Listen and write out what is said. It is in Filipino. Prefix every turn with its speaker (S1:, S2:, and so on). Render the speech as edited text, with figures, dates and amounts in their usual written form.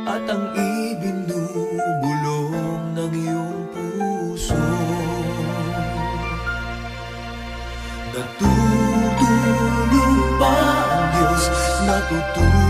S1: at ang ibinubulong ng iyong puso. Natutulong ba ang Diyos? Natutulong